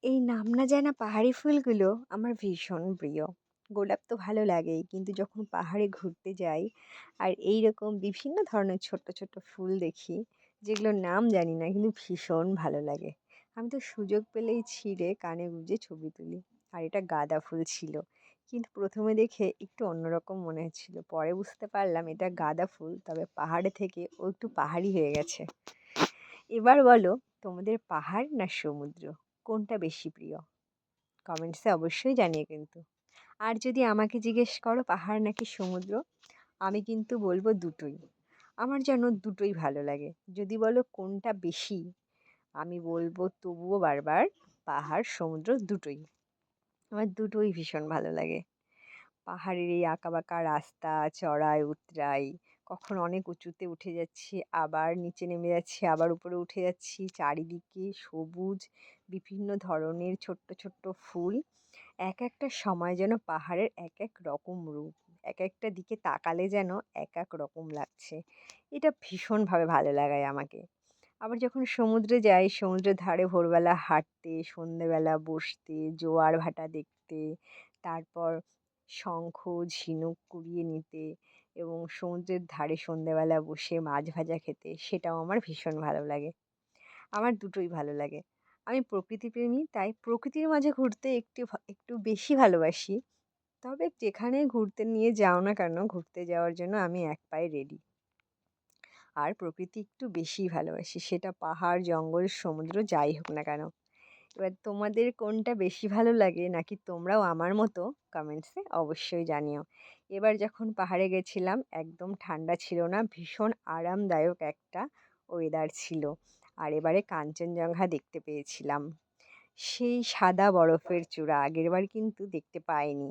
এই নাম না জানা পাহাড়ি ফুলগুলো আমার ভীষণ প্রিয়। গোলাপ তো ভালো লাগেই, কিন্তু যখন পাহাড়ে ঘুরতে যাই আর এইরকম বিভিন্ন ধরনের ছোট্ট, ছোট্ট ফুল দেখি, যেগুলোর নাম জানি না কিন্তু ভীষণ ভালো লাগে। আমি তো সুযোগ পেলেই ছিঁড়ে কানে গুঁজে ছবি তুলি। আর এটা গাঁদা ফুল ছিল। কিন্তু ১ম এ দেখে একটু অন্যরকম মনে হচ্ছিল। পরে বুঝতে পারলাম এটা গাঁদা ফুল, তবে পাহাড়ে থেকে ও একটু পাহাড়ি হয়ে গেছে। এবার বলো, তোমাদের পাহাড় না সমুদ্র কোনটা বেশি প্রিয়? কমেন্টসে অবশ্যই জানিও কিন্তু। আর যদি আমাকে জিজ্ঞেস করো পাহাড় নাকি সমুদ্র, আমি কিন্তু বলবো দুটোই। আমার যেন দুটোই ভালো লাগে। যদি বলো কোনটা বেশি, আমি বলবো তবুও বারবার পাহাড় সমুদ্র দুটোই। আমার দুটোই ভীষণ ভালো লাগে। পাহাড়ের এই আঁকাবাঁকা রাস্তা, চড়াই উতরাই, কখনো অনেক উঁচুতে উঠে যাচ্ছি, আবার নিচে নেমে যাচ্ছি, আবার উপরে উঠে যাচ্ছি, চারিদিকে সবুজ, বিভিন্ন ধরনের ছোট্ট ছোট্ট ফুল। এক একটা সময় যেন পাহাড়ের এক এক রকম রূপ, এক একটা দিকে তাকালে যেন এক এক রকম লাগছে। এটা ভীষণভাবে ভালো লাগায় আমাকে। আবার যখন সমুদ্রে যাই, সমুদ্রের ধারে ভোরবেলা হাঁটতে, সন্ধেবেলা বসতে, জোয়ার ভাটা দেখতে, তারপর শঙ্খ, ঝিনুক কুড়িয়ে নিতে এবং সমুদ্রের ধারে সন্ধেবেলা বসে মাছ ভাজা খেতে, সেটাও আমার ভীষণ ভালো লাগে। আমার দুটোই ভালো লাগে। আমি প্রকৃতিপ্রেমী, তাই প্রকৃতির মাঝে ঘুরতে একটু বেশি ভালোবাসি। তবে যেখানে ঘুরতে নিয়ে যাও না কেন, ঘুরতে যাওয়ার জন্য আমি এক পায়ে রেডি। আর প্রকৃতি একটু বেশিই ভালোবাসি। সেটা পাহাড়, জঙ্গল, সমুদ্র যাই হোক না কেন। এবার তোমাদের কোনটা বেশি ভালো লাগে, নাকি তোমরাও আমার মতো কমেন্টসে অবশ্যই জানিও। এবার যখন পাহাড়ে গেছিলাম একদম ঠান্ডা ছিল না, ভীষণ আরামদায়ক একটা ওয়েদার ছিল। আর এবারে কাঞ্চনজঙ্ঘা দেখতে পেয়েছিলাম। সেই সাদা বরফের চূড়া আগেরবার কিন্তু দেখতে পাইনি।